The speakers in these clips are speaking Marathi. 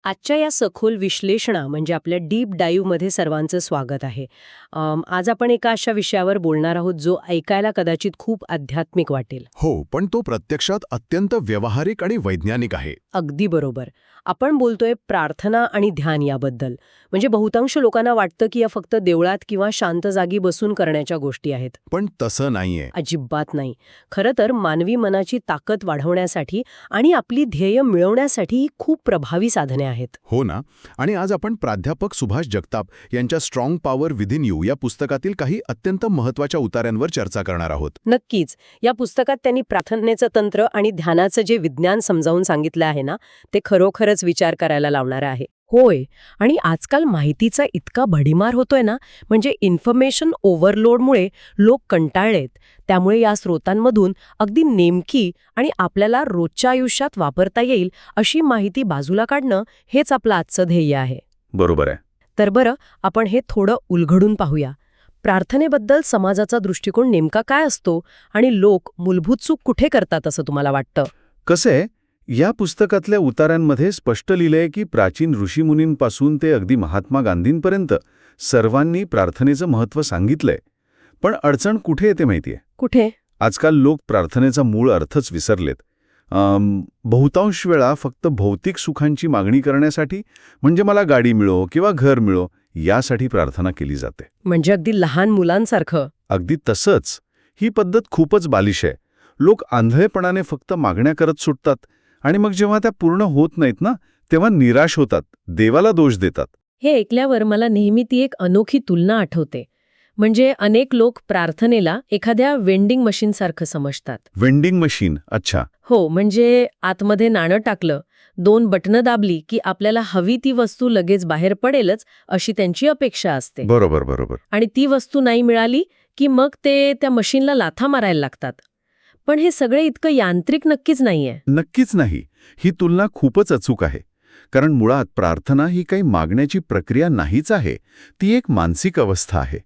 आजच्या या सखोल विश्लेषणा म्हणजे आपल्या डीप डाईव्हमध्ये सर्वांचं स्वागत आहे. आज आपण एका अशा विषयावर बोलणार आहोत जो ऐकायला कदाचित खूप आध्यात्मिक वाटेल. हो, पण तो प्रत्यक्षात अत्यंत व्यावहारिक आणि वैज्ञानिक आहे. अगदी बरोबर. आपण बोलतोय प्रार्थना आणि ध्यान याबद्दल. म्हणजे बहुतांश लोकांना वाटतं की या फक्त देवळात किंवा शांत जागी बसून करण्याच्या गोष्टी आहेत. पण तसं नाहीये. अजिबात नाही. खरं तर मानवी मनाची ताकद वाढवण्यासाठी आणि आपली ध्येय मिळवण्यासाठी ही खूप प्रभावी साधने आहेत. हो ना. आणि आज आपण प्राध्यापक सुभाष जगताप यांच्या स्ट्रॉंग पॉवर विदिन यू या पुस्तकातील काही अत्यंत महत्त्वाच्या उतार्यांवर चर्चा करणार आहोत. नक्कीच. या पुस्तकात त्यांनी प्रार्थनेचं तंत्र आणि ध्यानाचं जे विज्ञान समजावून सांगितलं आहे ना, ते खरोखरच विचार करायला लावणारं आहे. होय. आणि आजकाल माहितीचा इतका भडीमार होतोय ना, म्हणजे इन्फॉर्मेशन ओव्हरलोडमुळे लोक कंटाळलेत. त्यामुळे या स्रोतांमधून अगदी नेमकी आणि आपल्याला रोजच्या आयुष्यात वापरता येईल अशी माहिती बाजूला काढणं हेच आपलं आजचं ध्येय आहे. बरोबर आहे. तर बरं, आपण हे थोडं उलगडून पाहूया. प्रार्थनेबद्दल समाजाचा दृष्टिकोन नेमका काय असतो आणि लोक मूलभूत चूक कुठे करतात असं तुम्हाला वाटतं? कसं आहे, या पुस्तकातल्या उतार्यांमध्ये स्पष्ट लिहिलंय की प्राचीन ऋषीमुनींपासून ते अगदी महात्मा गांधींपर्यंत सर्वांनी प्रार्थनेचं महत्त्व सांगितलंय. पण अडचण कुठे येते माहितीये? कुठे? आजकाल लोक प्रार्थनेचा मूळ अर्थच विसरलेत. बहुतांश वेळा फक्त भौतिक सुखांची मागणी करण्यासाठी, म्हणजे मला गाडी मिळो किंवा घर मिळो, यासाठी प्रार्थना केली जाते. म्हणजे अगदी लहान मुलांसारखं. अगदी तसंच. ही पद्धत खूपच बालिश आहे. लोक आंधळेपणाने फक्त मागण्या करत सुटतात आणि मग जेव्हा त्या पूर्ण होत नाहीत ना, तेव्हा निराश होतात, देवाला दोष देतात. हे ऐकल्यावर मला नेहमी ती एक अनोखी तुलना आठवते. म्हणजे अनेक लोक प्रार्थनेला एखाद्या वेंडिंग मशीनसारखं समजतात. वेंडिंग मशीन, अच्छा. हो, म्हणजे आतमध्ये नाणं टाकलं, 2 बटणं दाबली की आपल्याला हवी ती वस्तू लगेच बाहेर पडेलच अशी त्यांची अपेक्षा असते. बरोबर बरोबर. आणि ती वस्तू नाही मिळाली की मग ते त्या मशीनला लाथा मारायला लागतात. पण हे सगळे इतकं यांत्रिक नक्कीच नाहीये. नक्कीच नाही. ही तुलना खूपच अचूक आहे. कारण मुळात प्रार्थना ही काही मागण्याची प्रक्रिया नाहीच आहे. ती एक मानसिक अवस्था आहे.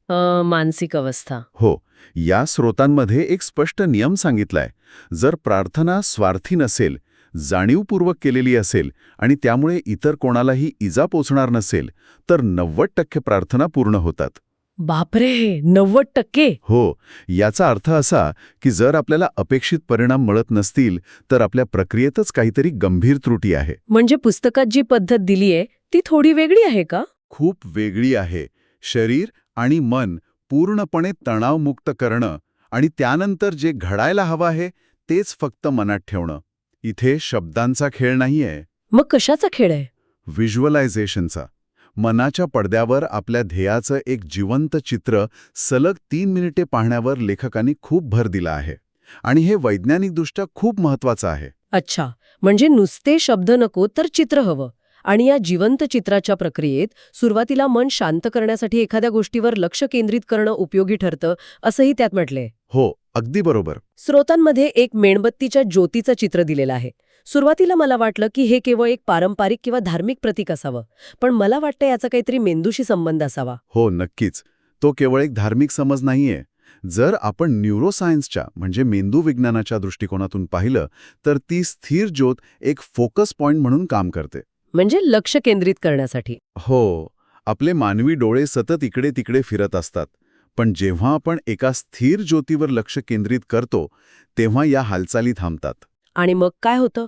मानसिक अवस्था. हो. या स्रोतांमध्ये एक स्पष्ट नियम सांगितलाय. जर प्रार्थना स्वार्थी नसेल, जाणीवपूर्वक केलेली असेल आणि त्यामुळे इतर कोणालाही इजा पोचणार नसेल, तर 90% प्रार्थना पूर्ण होतात. बापरे, 90%? हो. याचा अर्थ असा की जर आपल्याला अपेक्षित परिणाम मिळत नसतील, तर आपल्या प्रक्रियेतच काहीतरी गंभीर त्रुटी आहे. म्हणजे पुस्तकात जी पद्धत दिलीये ती थोडी वेगळी आहे का? खूप वेगळी आहे. शरीर आणि मन पूर्णपणे तणावमुक्त करणं आणि त्यानंतर जे घडायला हवं आहे तेच फक्त मनात ठेवणं. इथे शब्दांचा खेळ नाहीये. मग कशाचा खेळ आहे? व्हिज्युअलायझेशनचा. मनाच्या पडद्यावर आपल्या ध्येयाचं एक जिवंत चित्र सलग 3 मिनिटे पाहण्यावर लेखकांनी खूप भर दिला आहे. आणि हे वैज्ञानिकदृष्ट्या खूप महत्वाचं आहे. अच्छा, म्हणजे नुसते शब्द नको तर चित्र हवं. आणि या जिवंत चित्राच्या प्रक्रियेत सुरुवातीला मन शांत करण्यासाठी एखाद्या गोष्टीवर लक्ष केंद्रित करणं उपयोगी ठरतं असंही त्यात म्हटलंय. हो, अगदी बरोबर. स्रोतांमध्ये एक मेणबत्तीच्या ज्योतीचं चित्र दिलेलं आहे. सुरुवातीला मला वाटलं की हे केवळ एक पारंपरिक किंवा धार्मिक प्रतीक असावं, पण मला वाटतं याचा काहीतरी मेंदूशी संबंध असावा. हो, नक्कीच. तो केवळ एक धार्मिक समज नाहीये. जर आपण न्यूरोसायन्सच्या म्हणजे मेंदू विज्ञानाच्या दृष्टिकोनातून पाहिलं, तर ती स्थिर ज्योत एक फोकस पॉइंट म्हणून काम करते. म्हणजे लक्ष केंद्रित करण्यासाठी. हो. आपले मानवी डोळे सतत इकडे तिकडे फिरत असतात. पण जेव्हा आपण एका स्थिर ज्योतीवर लक्ष केंद्रित करतो, तेव्हा या हालचाली थांबतात. आणि मग काय होतं?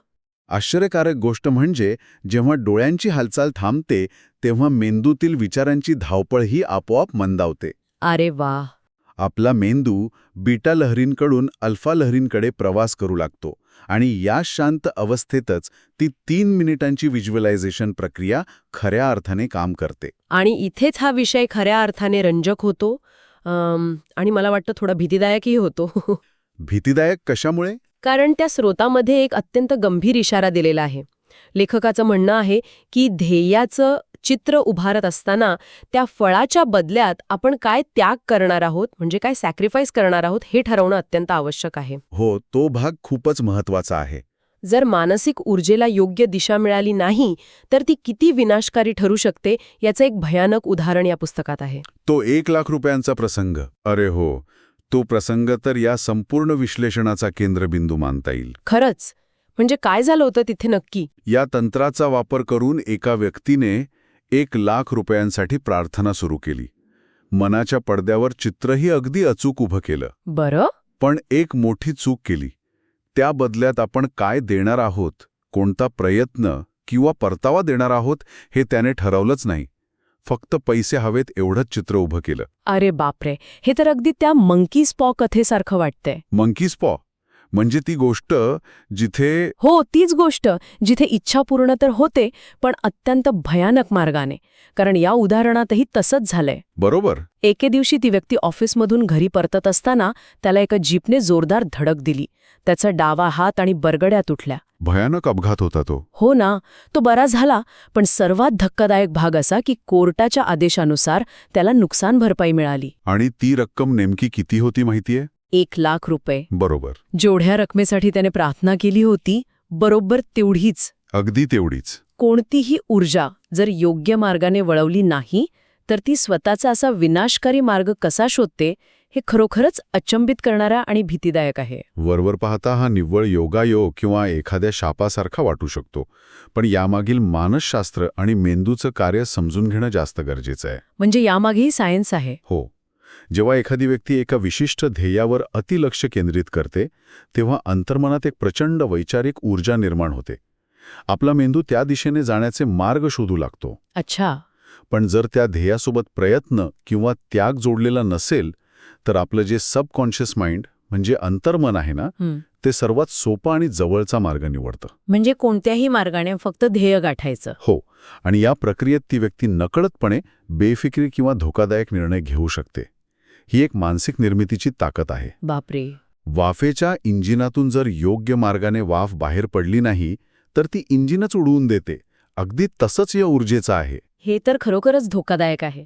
आश्चर्यकारक गोष्ट म्हणजे जेव्हा डोळ्यांची हालचाल थांबते, तेव्हा मेंदूतील विचारांची धावपळही आपोआप मंदावते. अरे वा. आपला मेंदू बीटा लहरींकडून अल्फा लहरींकडे प्रवास करू लागतो आणि या शांत अवस्थेतच ती 3 मिनिटांची व्हिज्युअलायझेशन प्रक्रिया खऱ्या अर्थाने काम करते. आणि इथेच हा विषय खऱ्या अर्थाने रंजक होतो आणि मला वाटतं थोडा भीतीदायकही होतो. भीतीदायक कशामुळे? कारण त्या स्रोतामध्ये एक अत्यंत गंभीर इशारा दिलेला आहे. लेखकाचं म्हणणं आहे की ध्येयाचं चित्र उभारत असताना त्या फळाच्या बदल्यात आपण काय त्याग करणार आहोत, म्हणजे काय सॅक्रिफाईस करणार आहोत हे ठरवणं अत्यंत आवश्यक आहे. हो, तो भाग खूपच महत्वाचा आहे. जर मानसिक ऊर्जेला योग्य दिशा मिळाली नाही तर ती किती विनाशकारी ठरू शकते याचं एक भयानक उदाहरण या पुस्तकात आहे. तो 1 लाख रुपयांचा प्रसंग. अरे हो, तो प्रसंग तर या संपूर्ण विश्लेषणाचा केंद्रबिंदू मानता येईल. खरंच. म्हणजे काय झालं होतं तिथे नक्की? या तंत्राचा वापर करून एका व्यक्तीने 1,00,000 रुपयांसाठी प्रार्थना सुरू केली. मनाच्या पडद्यावर चित्रही अगदी अचूक उभं केलं. बरं. पण एक मोठी चूक केली. त्या बदल्यात आपण काय देणार आहोत, कोणता प्रयत्न किंवा परतावा देणार आहोत हे त्याने ठरवलंच नाही. फक्त पैसे हवेत एवढंच चित्र उभं केलं. अरे बापरे, हे तर अगदी त्या मंकीज पॉ कथेसारखं वाटतंय. मंकीज पॉ म्हणजे ती गोष्ट जिथे हो, तीच गोष्ट जिथे इच्छा पूर्ण तर होते, पण अत्यंत भयानक मार्गाने. कारण या उदाहरणातही तसंच झालंय. बरोबर एके दिवशी ती व्यक्ती ऑफिसमधून घरी परतत असताना त्याला एका जीपने जोरदार धडक दिली. त्याचा डावा हात आणि बरगड्या तुटल्या. भयानक अपघात होता तो. हो ना, तो बरा झाला, पण सर्वात धक्कादायक भाग असा की कोर्टाच्या आदेशानुसार त्याला नुकसान भरपाई मिळाली. आणि ती रक्कम नेमकी किती होती माहितीये? 1,00,000 रुपये. बरोबर, जेवढ्या रकमेसाठी त्याने प्रार्थना केली होती, बरोबर तेवढीच. अगदी तेवढीच. कोणतीही ऊर्जा जर योग्य मार्गाने वळवली नाही, तर ती स्वतःचा असा विनाशकारी मार्ग कसा शोधते, हे खरोखरच अचंबित करणारा आणि भीतीदायक आहे. वरवर पाहता हा निव्वळ योगायोग किंवा एखाद्या शापासारखा वाटू शकतो, पण यामागील मानसशास्त्र आणि मेंदूचं कार्य समजून घेणं जास्त गरजेचं आहे. म्हणजे यामागेही सायन्स आहे. हो, जेव्हा एखादी व्यक्ती एका विशिष्ट ध्येयावर अतिलक्ष केंद्रित करते, तेव्हा अंतर्मनात एक प्रचंड वैचारिक ऊर्जा निर्माण होते. आपला मेंदू त्या दिशेने जाण्याचे मार्ग शोधू लागतो. अच्छा. पण जर त्या ध्येयासोबत प्रयत्न किंवा त्याग जोडलेला नसेल, तर आपलं जे सबकॉन्शियस माइंड म्हणजे अंतर्मन आहे ना, ते सर्वात सोपा आणि जवळचा मार्ग निवडतं. म्हणजे कोणत्याही मार्गाने फक्त ध्येय गाठायचं. हो, आणि या प्रक्रियेत ती व्यक्ती नकळतपणे बेफिक्री किंवा धोकादायक निर्णय घेऊ शकते. ही एक मानसिक निर्मितीची ताकद आहे. बापरे. वाफेच्या इंजिनातून जर योग्य मार्गाने वाफ बाहेर पडली नाही, तर ती इंजिनच उडवून देते. अगदी तसंच या ऊर्जेचं आहे. हे तर खरोखरच धोकादायक आहे.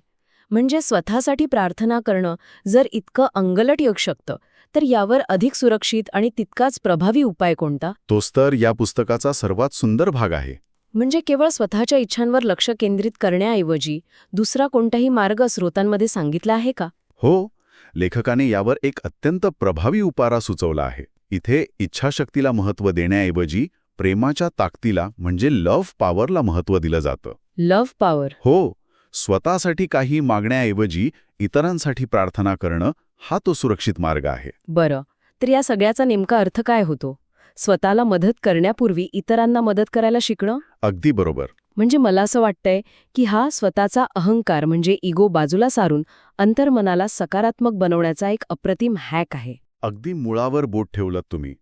म्हणजे स्वतःसाठी प्रार्थना करणं जर इतकं अंगलट येऊ शकतं, तर यावर अधिक सुरक्षित आणि तितकाच प्रभावी उपाय कोणता? तोच तर या पुस्तकाचा सर्वात सुंदर भाग आहे. म्हणजे केवळ स्वतःच्या इच्छांवर लक्ष केंद्रित करण्याऐवजी दुसरा कोणताही मार्ग स्रोतांमध्ये सांगितला आहे का? हो, लेखकाने यावर एक अत्यंत प्रभावी उपारा सुचवला आहे. इथे इच्छाशक्तीला महत्त्व देण्याऐवजी प्रेमाच्या ताकदीला म्हणजे लव्ह पॉवरला महत्त्व दिलं जातं. Love power. हो, स्वतःसाठी काही मागण्याऐवजी इतरांसाठी प्रार्थना करणं हा तो सुरक्षित मार्ग आहे. बरं, तर या सगळ्याचा नेमका अर्थ काय होतो? स्वतःला मदत करण्यापूर्वी इतरांना मदत करायला शिकणं? अगदी बरोबर. म्हणजे मला असं वाटतंय की हा स्वतःचा अहंकार म्हणजे इगो बाजूला सारून अंतर्मनाला सकारात्मक बनवण्याचा एक अप्रतिम हॅक आहे. अगदी मुळावर बोट ठेवलं तुम्ही.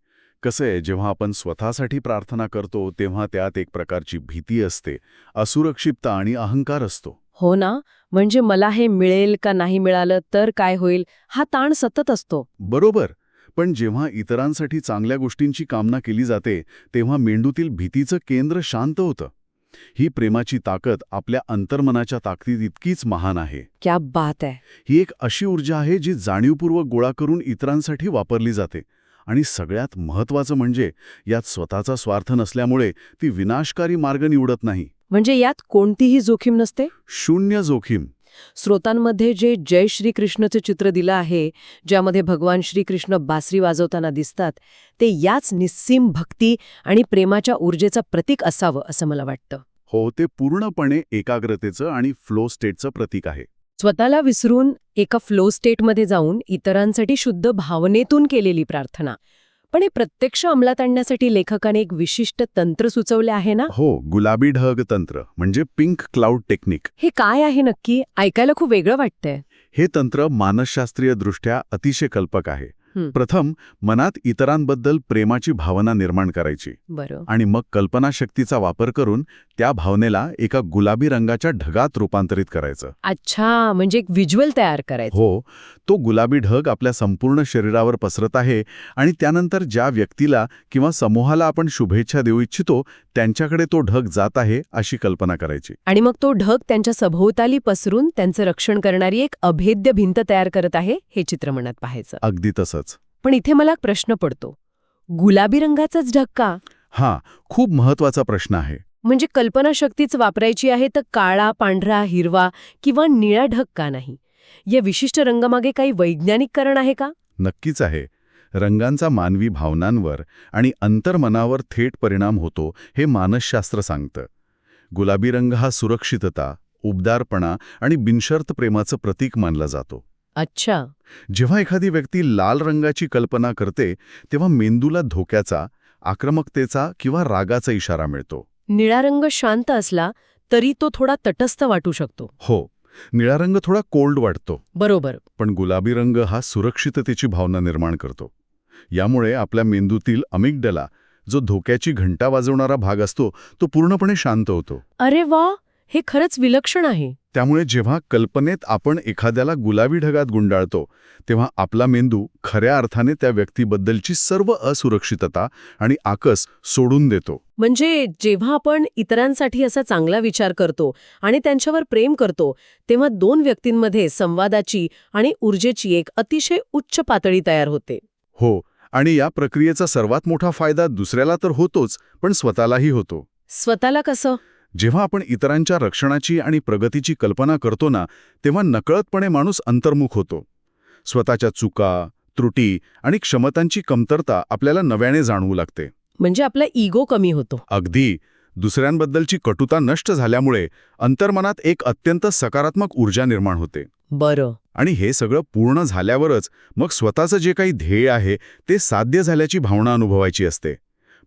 कसं आहे, जेव्हा आपण स्वतःसाठी प्रार्थना करतो तेव्हा त्यात एक प्रकारची भीती असते, असुरक्षितता आणि अहंकार असतो. हो ना, म्हणजे मला हे मिळेल का नाही मिळालं तर काय होईल, हा ताण सतत असतो. बरोबर, पण जेव्हा इतरांसाठी चांगल्या गोष्टींची कामना केली जाते तेव्हा मेंदूतील भीतीचं केंद्र शांत होतं. ही प्रेमाची ताकद आपल्या अंतर्मनाच्या ताकदीत इतकीच महान आहे. क्या बात आहे. ही एक अशी ऊर्जा आहे जी जाणीवपूर्वक गोळा करून इतरांसाठी वापरली जाते. आणि सगळ्यात महत्त्वाचं म्हणजे यात स्वतःचा स्वार्थ नसल्यामुळे ती विनाशकारी मार्ग निवडत नाही. म्हणजे यात कोणतीही जोखीम नसते? शून्य जोखीम. स्रोतांमध्ये जे जय श्रीकृष्णचं चित्र दिलं आहे, ज्यामध्ये भगवान श्रीकृष्ण बासरी वाजवताना दिसतात, ते याच निस्सीम भक्ती आणि प्रेमाच्या ऊर्जेचं प्रतीक असावं असं मला वाटतं. हो, ते पूर्णपणे एकाग्रतेचं आणि फ्लो स्टेटचं प्रतीक आहे. स्वतःला विसरून एका फ्लो स्टेटमध्ये जाऊन इतरांसाठी शुद्ध भावनेतून केलेली प्रार्थना. पण हे प्रत्यक्ष अंमलात आणण्यासाठी लेखकाने एक विशिष्ट तंत्र सुचवले आहे ना? हो, गुलाबी ढग तंत्र म्हणजे पिंक क्लाउड टेक्निक. हे काय आहे नक्की? ऐकायला खूप वेगळं वाटतंय. हे तंत्र मानसशास्त्रीय दृष्ट्या अतिशय कल्पक आहे. प्रथम मनात इतरांबद्दल प्रेमाची भावना निर्माण करायची. बरं. आणि मग कल्पनाशक्तीचा वापर करून त्या भावनेला एका गुलाबी रंगाच्या ढगात रूपांतरित करायचं. अच्छा, म्हणजे एक व्हिज्युअल तयार करायचं. हो, तो गुलाबी ढग आपल्या संपूर्ण शरीरावर पसरत आहे आणि त्यानंतर ज्या व्यक्तीला किंवा समूहाला आपण शुभेच्छा देऊ इच्छितो त्यांच्याकडे तो ढग जात आहे अशी कल्पना करायची. आणि मग तो ढग त्यांच्या सभोवताली पसरून त्यांचं रक्षण करणारी एक अभेद्य भिंत तयार करत आहे हे चित्र मनात पाहायचं. अगदी तसंच. पण इथे मला एक प्रश्न पडतो, गुलाबी रंगाचाच ढग का? हा खूप महत्वाचा प्रश्न आहे. म्हणजे कल्पनाशक्तीच वापरायची आहे तर काळा, पांढरा, हिरवा किंवा निळा ढग का नाही? या विशिष्ट रंगामागे काही वैज्ञानिक कारण आहे का? नक्कीच आहे. रंगांचा मानवी भावनांवर आणि अंतर्मनावर थेट परिणाम होतो हे मानसशास्त्र सांगतं. गुलाबी रंग हा सुरक्षितता, उबदारपणा आणि बिनशर्त प्रेमाचं प्रतीक मानला जातो. अच्छा. जेव्हा एखादी व्यक्ती लाल रंगाची कल्पना करते तेव्हा मेंदूला धोक्याचा, आक्रमकतेचा किंवा रागाचा इशारा मिळतो. निळा रंग शांत असला तरी तो थोडा तटस्थ वाटू शकतो. हो, निळा रंग थोडा कोल्ड वाटतो, बरोबर. पण गुलाबी रंग हा सुरक्षिततेची भावना निर्माण करतो. यामुळे आपल्या मेंदूतील अमिगडाला, जो धोक्याची घंटा वाजवणारा भाग असतो, तो पूर्णपणे शांत होतो. अरे वा, हे खरंच विलक्षण आहे. त्यामुळे जेव्हा कल्पनेत आपण एखाद्याला गुलाबी ढगात गुंडाळतो तेव्हा आपला मेंदू खऱ्या अर्थाने त्या व्यक्तीबद्दलची सर्व असुरक्षितता आणि आकस सोडून देतो. म्हणजे जेव्हा आपण इतरांसाठी असा चांगला विचार करतो आणि त्यांच्यावर प्रेम करतो तेव्हा दोन व्यक्तींमध्ये संवादाची आणि ऊर्जेची एक अतिशय उच्च पातळी तयार होते. हो, आणि या प्रक्रियेचा सर्वात मोठा फायदा दुसऱ्याला तर होतोच, पण स्वतःलाही होतो. स्वतःला कसं? जेव्हा आपण इतरांच्या रक्षणाची आणि प्रगतीची कल्पना करतो ना, तेव्हा नकळतपणे माणूस अंतर्मुख होतो. स्वतःच्या चुका, त्रुटी आणि क्षमतांची कमतरता आपल्याला नव्याने जाणवू लागते. म्हणजे आपला इगो कमी होतो. अगदी. दुसऱ्यांबद्दलची कटुता नष्ट झाल्यामुळे अंतर्मनात एक अत्यंत सकारात्मक ऊर्जा निर्माण होते. बरं. आणि हे सगळं पूर्ण झाल्यावरच मग स्वतःचं जे काही ध्येय आहे ते साध्य झाल्याची भावना अनुभवायची असते.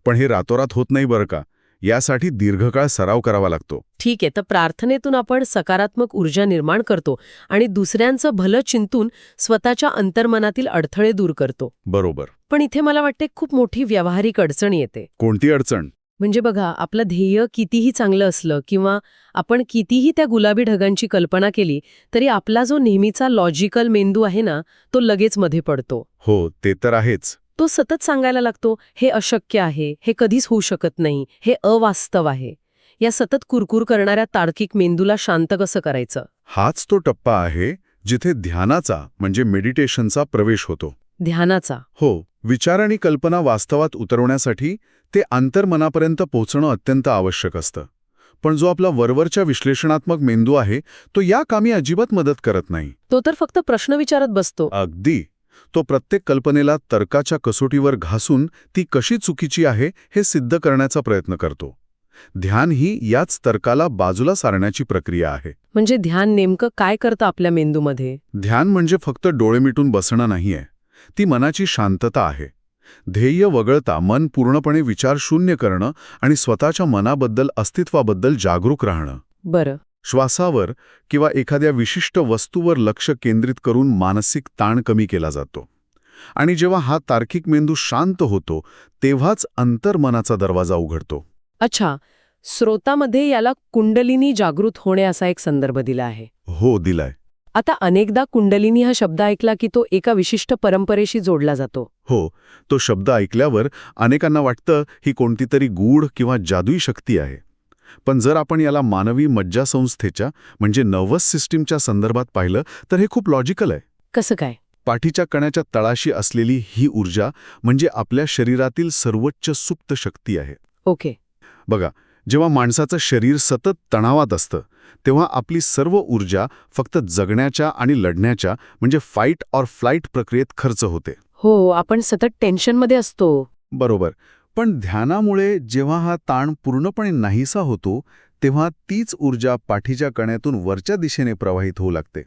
पण हे रातोरात होत नाही बरं का. यासाठी दीर्घकाळ सराव करावा लागतो. ठीक आहे, तर प्रार्थनेतून आपण सकारात्मक ऊर्जा निर्माण करतो आणि दुसऱ्यांचं भलं चिंतून स्वतःच्या अंतर्मनातील अडथळे दूर करतो. बरोबर. पण इथे मला वाटते खूप मोठी व्यावहारिक अडचण येते. कोणती अडचण? म्हणजे बघा, आपलं ध्येय कितीही चांगलं असलं किंवा आपण कितीही त्या गुलाबी ढगांची कल्पना केली तरी आपला जो नेहमीचा लॉजिकल मेंदू आहे ना, तो लगेच मध्ये पडतो. हो, ते तर आहेच. तो सतत सांगायला लागतो, हे अशक्य आहे, हे कधीच होऊ शकत नाही, हे अवास्तव आहे. या सतत कुरकुर करणाऱ्या तार्किक मेंदूला शांत कसं करायचं? हाच तो टप्पा आहे जिथे ध्यानाचा म्हणजे मेडिटेशनचा प्रवेश होतो. ध्यानाचा? हो, विचार आणि कल्पना वास्तवात उतरवण्यासाठी ते अंतर्मनापर्यंत पोहोचणं अत्यंत आवश्यक असतं. पण जो आपला वरवरच्या विश्लेषणात्मक मेंदू आहे तो या कामी अजिबात मदत करत नाही. तो तर फक्त प्रश्न विचारत बसतो. अगदी. तो प्रत्येक कल्पनेला तर्काच्या कसोटीवर घासून ती कशी चुकीची आहे हे सिद्ध करण्याचा प्रयत्न करतो. ध्यान ही याच तर्काला बाजूला सारण्याची प्रक्रिया आहे. म्हणजे ध्यान नेमकं काय करतं आपल्या मेंदूमध्ये? ध्यान म्हणजे फक्त डोळे मिटून बसणं नाहीये. ती मनाची शांतता आहे. ध्येय वगळता मन पूर्णपणे विचार शून्य करणं आणि स्वतःच्या मनाबद्दल, अस्तित्वाबद्दल जागरूक राहणं. बरं. श्वासावर किंवा एखाद्या विशिष्ट वस्तूवर लक्ष केंद्रित करून मानसिक ताण कमी केला जातो. आणि जेव्हा हा तार्किक मेंदू शांत होतो तेव्हाच अंतर्मनाचा दरवाजा उघडतो. अच्छा, स्रोतामध्ये याला कुंडलिनी जागृत होणे असा एक संदर्भ दिला आहे. हो, दिलाय. आता अनेकदा कुंडलिनी हा शब्द ऐकला की तो एका विशिष्ट परंपरेशी जोडला जातो. हो, तो शब्द ऐकल्यावर अनेकांना वाटतं ही कोणतीतरी गूढ किंवा जादुई शक्ती आहे. पण जर आपण याला मानवी मज्जासंस्थेच्या म्हणजे नर्व्हस सिस्टीमच्या संदर्भात पाहिलं तर हे खूप लॉजिकल आहे. कसं काय? पाठीच्या कण्याच्या तळाशी असलेली ही ऊर्जा म्हणजे आपल्या शरीरातील सर्वोच्च सुप्त शक्ती आहे. ओके. बघा, जेव्हा माणसाचं शरीर सतत तणावात असतं तेव्हा आपली सर्व ऊर्जा फक्त जगण्याच्या आणि लढण्याच्या म्हणजे फाईट ऑर फ्लाईट प्रक्रियेत खर्च होते. हो, आपण सतत टेन्शनमध्ये असतो. बरोबर. पण ध्यानामुळे जेव्हा हा ताण पूर्णपणे नाहीसा होतो तेव्हा तीच ऊर्जा पाठीच्या कण्यातून वरच्या दिशेने प्रवाहित होऊ लागते.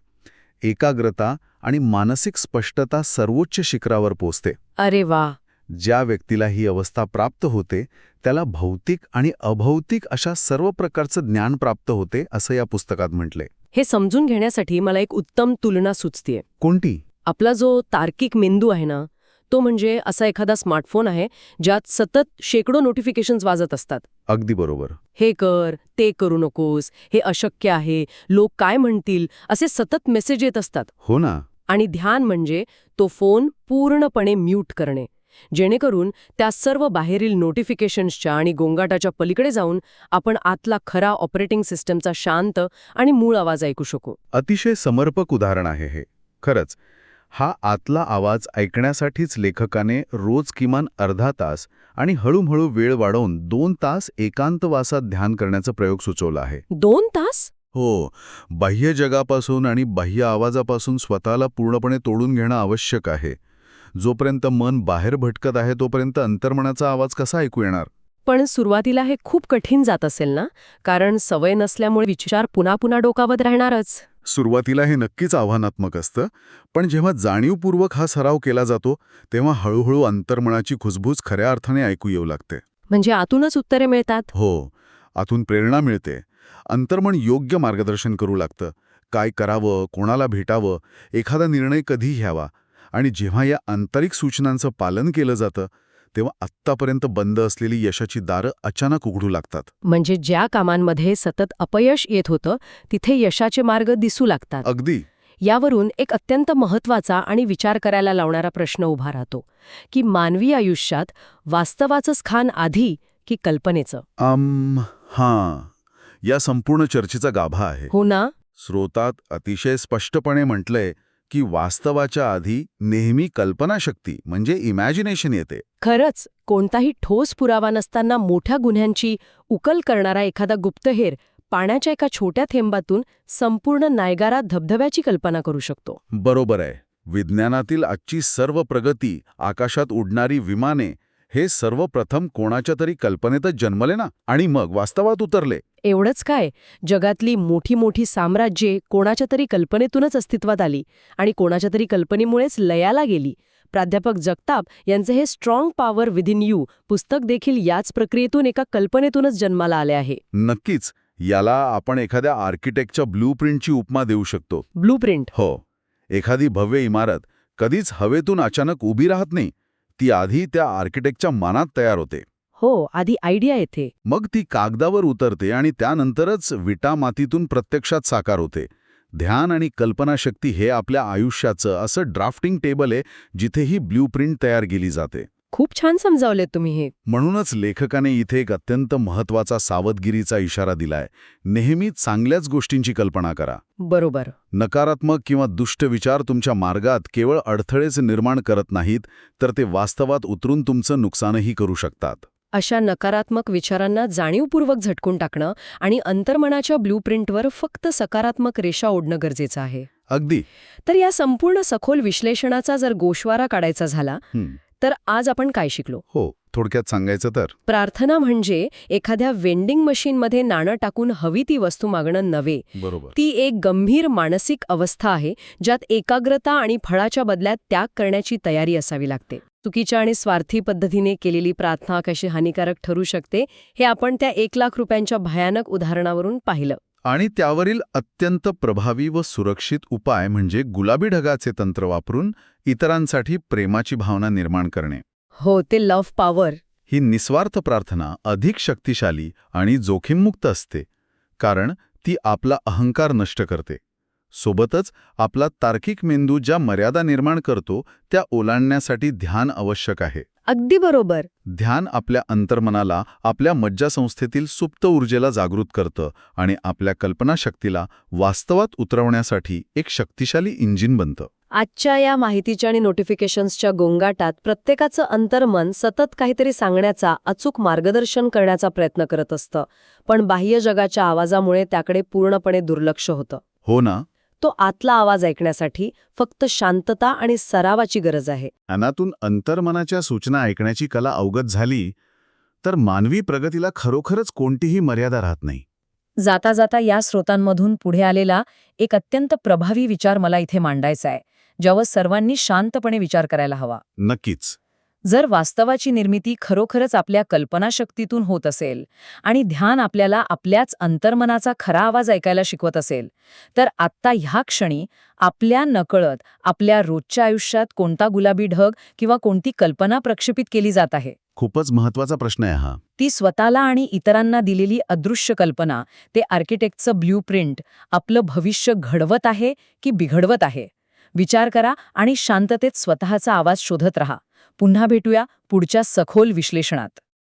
एकाग्रता आणि मानसिक स्पष्टता सर्वोच्च शिखरावर पोचते. अरे वा. ज्या व्यक्तीला ही अवस्था प्राप्त होते त्याला भौतिक आणि अभौतिक अशा सर्व प्रकारचं ज्ञान प्राप्त होते असं या पुस्तकात म्हटले. हे समजून घेण्यासाठी मला एक उत्तम तुलना सुचतेय. कोणती? आपला जो तार्किक मेंदू आहे ना, तो म्हणजे असा एखादा स्मार्टफोन आहे ज्यात सतत शेकडो नोटिफिकेशन्स वाजत असतात. अगदी बरोबर. हे कर, ते करू नकोस, हे अशक्य आहे, लोक काय म्हणतील, असे सतत मेसेज येत असतात. हो ना. आणि ध्यान म्हणजे तो फोन पूर्णपणे म्यूट करणे, जेणेकरून त्या सर्व बाहेरील नोटिफिकेशन्सच्या आणि गोंगाटाच्या पलीकडे जाऊन आपण आतला खरा ऑपरेटिंग सिस्टमचा शांत आणि मूळ आवाज ऐकू शकू. अतिशय समर्पक उदाहरण आहे हे. खरंच, हा आतला आवाज ऐकण्यासाठीच लेखकाने रोज किमान अर्धा तास आणि हळूहळू वेळ वाढवून 2 तास एकांतवासात ध्यान करण्याचा प्रयोग सुचवला आहे. 2 तास? हो, बाह्य जगापासून आणि बाह्य आवाजापासून स्वतःला पूर्णपणे तोडून घेणं आवश्यक आहे. जोपर्यंत मन बाहेर भटकत आहे तोपर्यंत अंतर्मनाचा आवाज कसा ऐकू येणार? पण सुरुवातीला हे खूप कठीण जात असेल ना, कारण सवय नसल्यामुळे विचार पुन्हा पुन्हा डोकावत राहणारच. सुरुवातीला हे नक्कीच आव्हानात्मक असतं, पण जेव्हा जाणीवपूर्वक हा सराव केला जातो तेव्हा हळूहळू अंतर्मनाची खुसबूस खऱ्या अर्थाने ऐकू येऊ लागते. म्हणजे आतूनच उत्तरे मिळतात. हो, आतून प्रेरणा मिळते. अंतर्मन योग्य मार्गदर्शन करू लागतं. काय करावं, कोणाला भेटावं, एखादा निर्णय कधी घ्यावा. आणि जेव्हा या आंतरिक सूचनांचं पालन केलं जातं तेव्हा आत्तापर्यंत बंद असलेली यशाची दारं अचानक उघडू लागतात. म्हणजे ज्या कामांमध्ये सतत अपयश येत होतं तिथे यशाचे मार्ग दिसू लागतात. अगदी. यावरून एक अत्यंत महत्त्वाचा आणि विचार करायला लावणारा प्रश्न उभा राहतो की मानवी आयुष्यात वास्तवाचं स्थान आधी की कल्पनेचं? हां, या संपूर्ण चर्चेचा गाभा आहे. हो ना. स्रोतात अतिशय स्पष्टपणे म्हटलंय की वास्तवाच्या आधी नेहमी कल्पनाशक्ती म्हणजे इमॅजिनेशन येते. खरंच, कोणताही ठोस पुरावा नसताना मोठ्या गुन्ह्यांची उकल करणारा एखादा गुप्तहेर पाण्याच्या एका छोट्या थेंबातून संपूर्ण नायगारा धबधब्याची कल्पना करू शकतो. बरोबर आहे. विज्ञानातील आजची सर्व प्रगती, आकाशात उडणारी विमाने, हे सर्वप्रथम कोणाच्या तरी कल्पनेतच जन्मले ना, आणि मग वास्तवात उतरले. एवढंच काय, जगातली मोठी मोठी साम्राज्ये कोणाच्या तरी कल्पनेतूनच अस्तित्वात आली आणि कोणाच्या तरी कल्पनेमुळेच लयाला गेली. प्राध्यापक जगताप यांचे हे स्ट्रॉंग पॉवर विदिन यू पुस्तक देखील याच प्रक्रियेतून एका कल्पनेतूनच जन्माला आले आहे. नक्कीच. याला आपण एखाद्या आर्किटेक्टच्या ब्लूप्रिंटची उपमा देऊ शकतो. ब्लूप्रिंट? हो. एखादी भव्य इमारत कधीच हवेतून अचानक उभी राहत नाही. ती आधी त्या आर्किटेक्टच्या मनात तयार होते. हो, आधी आयडिया येते. मग ती कागदावर उतरते आणि त्यानंतरच विटा मातीतून प्रत्यक्षात साकार होते. ध्यान आणि कल्पनाशक्ती हे आपल्या आयुष्याचं असं ड्राफ्टिंग टेबल आहे जिथे ही ब्लूप्रिंट तयार केली जाते. खूप छान समजावले तुम्ही हे. म्हणूनच लेखकाने इथे एक अत्यंत महत्त्वाचा सावधगिरीचा इशारा दिलाय. नेहमी चांगल्याच गोष्टींची कल्पना करा. बरोबर. नकारात्मक किंवा दुष्ट विचार तुमच्या मार्गात केवळ अडथळेच निर्माण करत नाहीत, तर ते वास्तवात उतरून तुमचं नुकसानही करू शकतात. अशा नकारात्मक विचारांना जाणीवपूर्वक झटकून टाकणं आणि अंतर्मनाच्या ब्लूप्रिंटवर फक्त सकारात्मक रेषा ओढणं गरजेचं आहे. अगदी. तर या संपूर्ण सखोल विश्लेषणाचा जर गोषवारा काढायचा झाला तर आज आपण काय शिकलो? हो, थोडक्यात सांगायचं तर प्रार्थना म्हणजे एखाद्या वेंडिंग मशीनमध्ये नाणं टाकून हवी ती वस्तू मागणं नव्हे. बरोबर. ती एक गंभीर मानसिक अवस्था आहे ज्यात एकाग्रता आणि फळाच्या बदल्यात त्याग करण्याची तयारी असावी लागते. चुकीच्या आणि स्वार्थी पद्धतीने केलेली प्रार्थना कशी हानिकारक ठरू शकते हे आपण त्या 1 लाख रुपयांच्या भयानक उदाहरणावरून पाहिलं. आणि त्यावरील अत्यंत प्रभावी व सुरक्षित उपाय म्हणजे गुलाबी ढगाचे तंत्र वापरून इतरांसाठी प्रेमाची भावना निर्माण करणे. हो, ते लव्ह पॉवर. ही निस्वार्थ प्रार्थना अधिक शक्तिशाली आणि जोखीममुक्त असते, कारण ती आपला अहंकार नष्ट करते. सोबतच आपला तार्किक मेंदू ज्या मर्यादा निर्माण करतो त्या ओलांडण्यासाठी ध्यान आवश्यक आहे. अगदी बरोबर. ध्यान आपल्या अंतर्मनाला, आपल्या मज्जासंस्थेतील सुप्त ऊर्जेला जागृत करतं आणि आपल्या कल्पनाशक्तीला वास्तवात उतरवण्यासाठी एक शक्तिशाली इंजिन बनतं. आजच्या या माहितीच्या आणि नोटिफिकेशन्सच्या गोंगाटात प्रत्येकाचं अंतर्मन सतत काहीतरी सांगण्याचा, अचूक मार्गदर्शन करण्याचा प्रयत्न करत असतं, पण बाह्य जगाच्या आवाजामुळे त्याकडे पूर्णपणे दुर्लक्ष होतं. हो ना. तो आतला आवाज ऐकण्यासाठी फक्त शांतता आणि सरावाची गरज आहे. अनातून अंतर्मनाच्या सूचना ऐकण्याची कला अवगत झाली तर मानवी प्रगतीला खरोखरच कोणतीही मर्यादा राहत नाही. जाता जाता या स्रोतांमधून पुढे आलेला एक अत्यंत प्रभावी विचार मला इथे मांडायचा आहे, ज्यावर सर्वांनी शांतपणे विचार करायला हवा. नक्कीच. जर वास्तवाची निर्मिती खरोखरच आपल्या कल्पनाशक्तीतून होत असेल आणि ध्यान आपल्याला आपल्याच अंतर्मनाचा खरा आवाज ऐकायला शिकवत असेल, तर आत्ता ह्या क्षणी आपल्या नकळत आपल्या रोजच्या आयुष्यात कोणता गुलाबी ढग किंवा कोणती कल्पना प्रक्षेपित केली जात आहे? खूपच महत्वाचा प्रश्न आहे हा. ती स्वतःला आणि इतरांना दिलेली अदृश्य कल्पना, ते आर्किटेक्टचं ब्लूप्रिंट आपलं भविष्य घडवत आहे की बिघडवत आहे? विचार करा आणि शांततेत स्वतःचा आवाज शोधत रहा. पुन्हा भेटूया पुढच्या सखोल विश्लेषणात.